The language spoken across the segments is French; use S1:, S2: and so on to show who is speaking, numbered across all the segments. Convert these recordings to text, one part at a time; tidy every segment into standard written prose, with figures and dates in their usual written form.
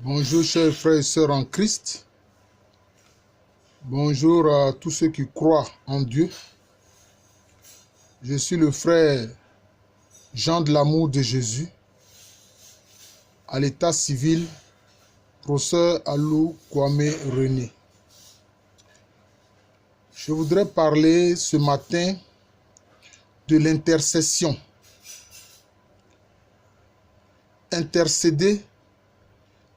S1: Bonjour chers frères et sœurs en Christ. Bonjour à tous ceux qui croient en Dieu. Je suis le frère Jean de l'amour de Jésus, à l'état civil, professeur Alou Kwame René. Je voudrais parler ce matin de l'intercession. Intercéder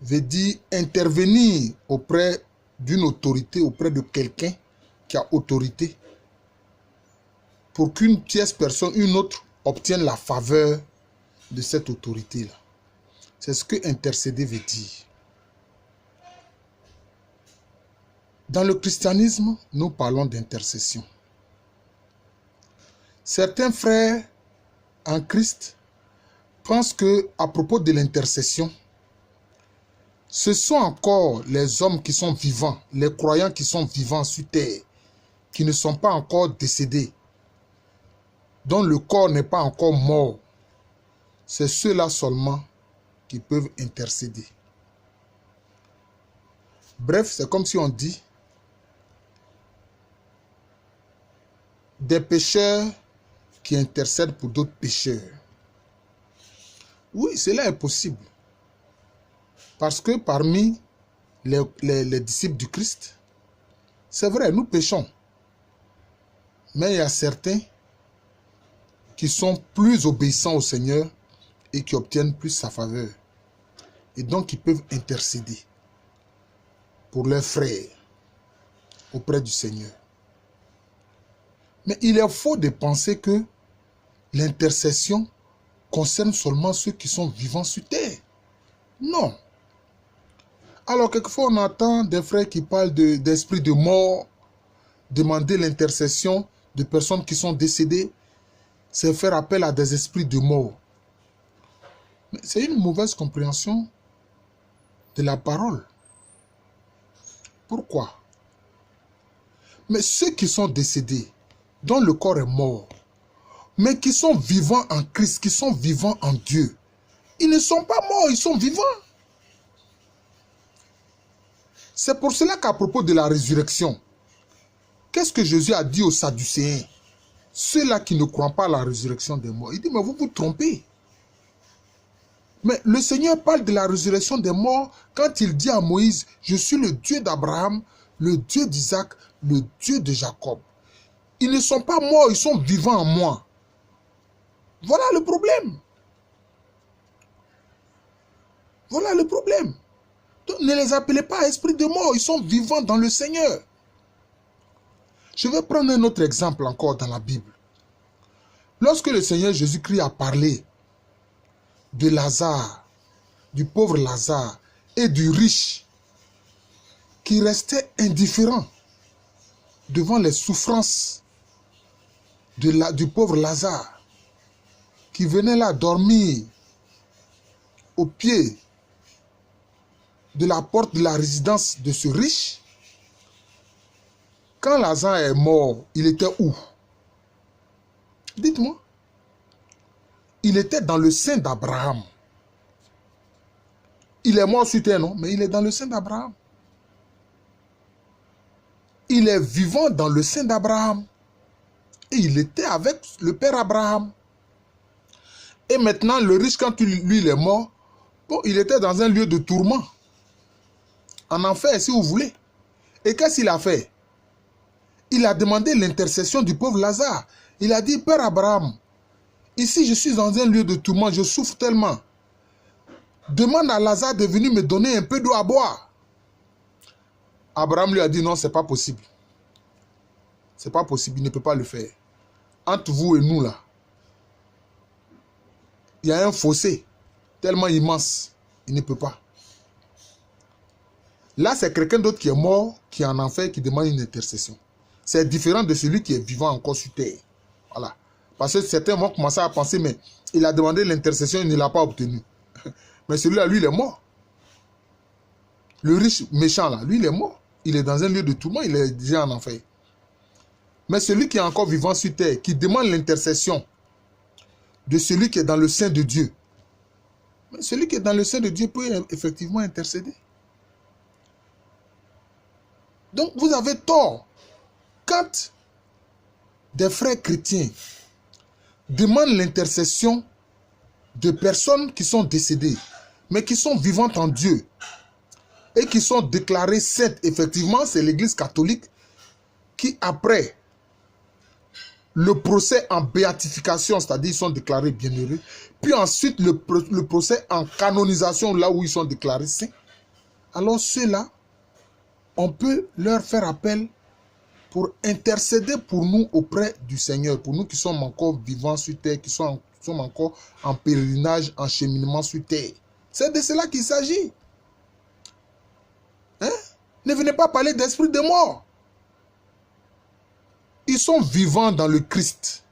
S1: veut dire intervenir auprès d'une autorité, auprès de quelqu'un qui a autorité, pour qu'une tierce personne, une autre, obtienne la faveur de cette autorité-là. C'est ce que intercéder veut dire. Dans le christianisme, nous parlons d'intercession. Certains frères en Christ pensent que, à propos de l'intercession, ce sont encore les hommes qui sont vivants, les croyants qui sont vivants sur terre, qui ne sont pas encore décédés, dont le corps n'est pas encore mort. C'est ceux-là seulement qui peuvent intercéder. Bref, c'est comme si on dit des pécheurs qui intercèdent pour d'autres pécheurs. Oui, cela est possible. Parce que parmi les disciples du Christ, c'est vrai, nous péchons. Mais il y a certains qui sont plus obéissants au Seigneur et qui obtiennent plus sa faveur. Et donc, ils peuvent intercéder pour leurs frères auprès du Seigneur. Mais il est faux de penser que l'intercession concerne seulement ceux qui sont vivants sur terre. Non. Alors, quelquefois, on entend des frères qui parlent d'esprit de mort, demander l'intercession de personnes qui sont décédées, c'est faire appel à des esprits de mort. Mais c'est une mauvaise compréhension de la parole. Pourquoi? Mais ceux qui sont décédés, dont le corps est mort, mais qui sont vivants en Christ, qui sont vivants en Dieu, ils ne sont pas morts, ils sont vivants. C'est pour cela qu'à propos de la résurrection, qu'est-ce que Jésus a dit aux Sadducéens? Ceux-là qui ne croient pas à la résurrection des morts. Il dit, mais vous vous trompez. Mais le Seigneur parle de la résurrection des morts quand il dit à Moïse, je suis le Dieu d'Abraham, le Dieu d'Isaac, le Dieu de Jacob. Ils ne sont pas morts, ils sont vivants en moi. Voilà le problème. Voilà le problème. Donc, ne les appelez pas esprits de mort, ils sont vivants dans le Seigneur. Je vais prendre un autre exemple encore dans la Bible. Lorsque le Seigneur Jésus-Christ a parlé de Lazare, du pauvre Lazare et du riche qui restait indifférent devant les souffrances du pauvre Lazare, qui venait là dormir au pied de la porte de la résidence de ce riche. Quand Lazare est mort, il était où? Dites-moi. Il était dans le sein d'Abraham. Il est mort sur terre, non? Mais il est dans le sein d'Abraham. Il est vivant dans le sein d'Abraham. Et il était avec le père Abraham. Et maintenant, le riche, quand lui il est mort, bon, il était dans un lieu de tourment. En enfer, si vous voulez. Et qu'est-ce qu'il a fait? Il a demandé l'intercession du pauvre Lazare. Il a dit, Père Abraham, ici je suis dans un lieu de tourment, je souffre tellement. Demande à Lazare de venir me donner un peu d'eau à boire. Abraham lui a dit, non, c'est pas possible. C'est pas possible, il ne peut pas le faire. Entre vous et nous là, il y a un fossé tellement immense, il ne peut pas. Là, c'est quelqu'un d'autre qui est mort, qui est en enfer, qui demande une intercession. C'est différent de celui qui est vivant encore sur terre. Voilà. Parce que certains vont commencer à penser, mais il a demandé l'intercession, il ne l'a pas obtenue. Mais celui-là, lui, il est mort. Le riche méchant, là, lui, il est mort. Il est dans un lieu de tourment, il est déjà en enfer. Mais celui qui est encore vivant sur terre, qui demande l'intercession de celui qui est dans le sein de Dieu, Mais celui qui est dans le sein de Dieu peut effectivement intercéder. Donc vous avez tort. Quand des frères chrétiens demandent l'intercession de personnes qui sont décédées, mais qui sont vivantes en Dieu, et qui sont déclarées saintes, effectivement, c'est l'Église catholique qui, après le procès en béatification, c'est-à-dire ils sont déclarés bienheureux, puis ensuite le procès en canonisation, là où ils sont déclarés saints, alors ceux-là, on peut leur faire appel pour intercéder pour nous auprès du Seigneur, pour nous qui sommes encore vivants sur terre, qui sommes encore en pèlerinage, en cheminement sur terre. C'est de cela qu'il s'agit. Hein? Ne venez pas parler d'esprit de mort. Ils sont vivants dans le Christ.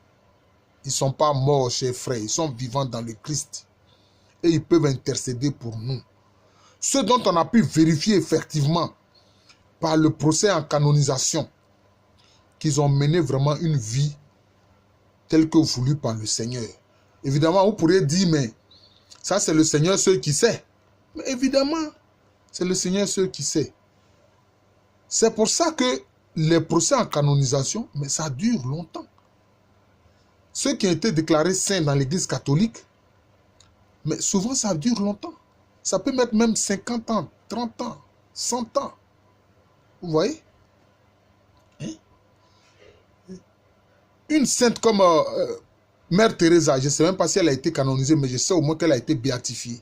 S1: Ils ne sont pas morts, chers frères. Ils sont vivants dans le Christ. Et ils peuvent intercéder pour nous. Ceux dont on a pu vérifier effectivement par le procès en canonisation qu'ils ont mené vraiment une vie telle que voulue par le Seigneur. Évidemment, vous pourriez dire, mais ça c'est le Seigneur seul qui sait. Mais évidemment, c'est le Seigneur seul qui sait. C'est pour ça que les procès en canonisation, mais ça dure longtemps. Ceux qui ont été déclarés saints dans l'Église catholique, mais souvent ça dure longtemps. Ça peut mettre même 50 ans, 30 ans, 100 ans. Vous voyez? Hein? Une sainte comme Mère Teresa, je ne sais même pas si elle a été canonisée, mais je sais au moins qu'elle a été béatifiée.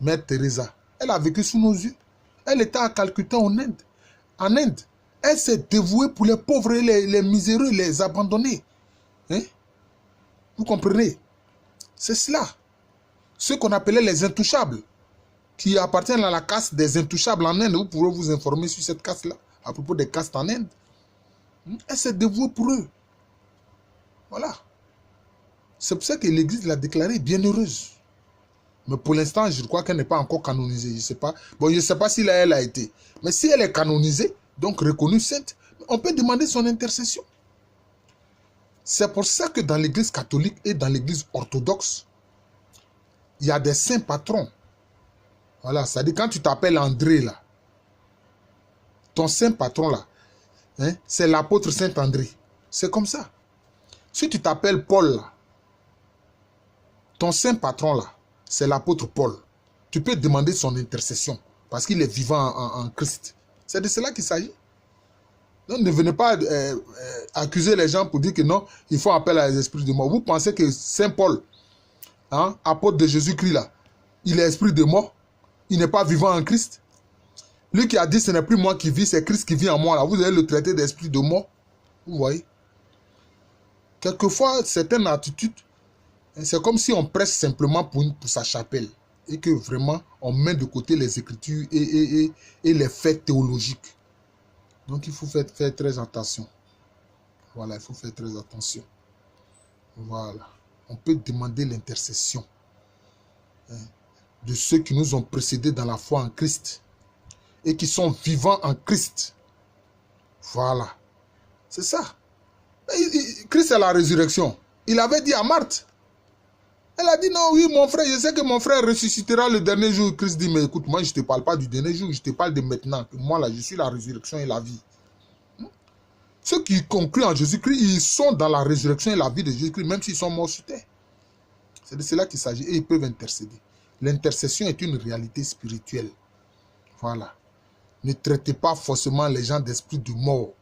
S1: Mère Teresa, elle a vécu sous nos yeux. Elle était à Calcutta en Inde. En Inde, elle s'est dévouée pour les pauvres, les miséreux, les abandonnés. Hein? Vous comprenez? C'est cela. Ceux qu'on appelait les intouchables, qui appartiennent à la caste des intouchables en Inde. Vous pourrez vous informer sur cette caste-là, à propos des castes en Inde. Elle s'est dévouée pour eux. Voilà. C'est pour ça que l'Église l'a déclarée bienheureuse. Mais pour l'instant, je crois qu'elle n'est pas encore canonisée. Je ne sais pas. Bon, je ne sais pas si elle a été. Mais si elle est canonisée, donc reconnue sainte, on peut demander son intercession. C'est pour ça que dans l'Église catholique et dans l'Église orthodoxe, il y a des saints patrons. Voilà, c'est-à-dire quand tu t'appelles André, là, ton saint patron, là, hein, c'est l'apôtre Saint-André. C'est comme ça. Si tu t'appelles Paul, là, ton saint patron, là, c'est l'apôtre Paul. Tu peux demander son intercession parce qu'il est vivant en Christ. C'est de cela qu'il s'agit. Donc ne venez pas accuser les gens pour dire que non, il faut appel à les esprits de mort. Vous pensez que Saint Paul, hein, apôtre de Jésus-Christ, là, il est esprit de mort? Il n'est pas vivant en Christ? Lui qui a dit ce n'est plus moi qui vis, c'est Christ qui vit en moi. Là. Vous allez le traiter d'esprit de mort. Vous voyez? Quelquefois, certaines attitudes, c'est comme si on presse simplement pour sa chapelle. Et que vraiment, on met de côté les écritures et les faits théologiques. Donc, il faut faire très attention. Voilà, il faut faire très attention. Voilà. On peut demander l'intercession de ceux qui nous ont précédés dans la foi en Christ et qui sont vivants en Christ. Voilà. C'est ça. Christ est la résurrection. Il avait dit à Marthe. Elle a dit non, oui, mon frère, je sais que mon frère ressuscitera le dernier jour. Christ dit, mais écoute, moi, je ne te parle pas du dernier jour, je te parle de maintenant. Moi, là, je suis la résurrection et la vie. Ceux qui concluent en Jésus-Christ, ils sont dans la résurrection et la vie de Jésus-Christ, même s'ils sont morts sur terre. C'est de cela qu'il s'agit et ils peuvent intercéder. L'intercession est une réalité spirituelle. Voilà. Ne traitez pas forcément les gens d'esprit de mort.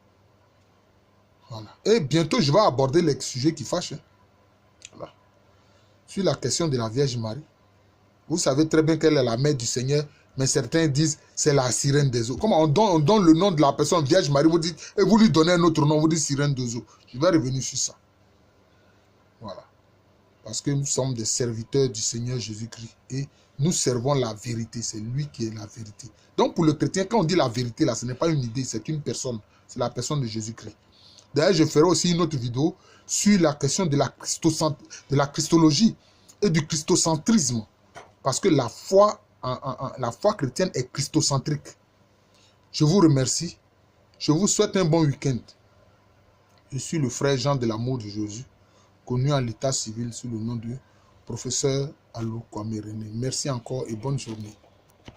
S1: Voilà. Et bientôt, je vais aborder les sujets qui fâchent. Voilà. Sur la question de la Vierge Marie. Vous savez très bien qu'elle est la mère du Seigneur, mais certains disent c'est la sirène des eaux. Comment on donne le nom de la personne Vierge Marie, vous dites, et vous lui donnez un autre nom, vous dites sirène des eaux. Je vais revenir sur ça. Voilà. Parce que nous sommes des serviteurs du Seigneur Jésus-Christ et nous servons la vérité. C'est lui qui est la vérité. Donc pour le chrétien, quand on dit la vérité, là, ce n'est pas une idée, c'est une personne. C'est la personne de Jésus-Christ. D'ailleurs, je ferai aussi une autre vidéo sur la question de la christologie et du christocentrisme. Parce que la foi chrétienne est christocentrique. Je vous remercie. Je vous souhaite un bon week-end. Je suis le frère Jean de l'amour de Jésus, connu en l'état civil sous le nom de professeur Allô Kwame René. Merci encore et bonne journée.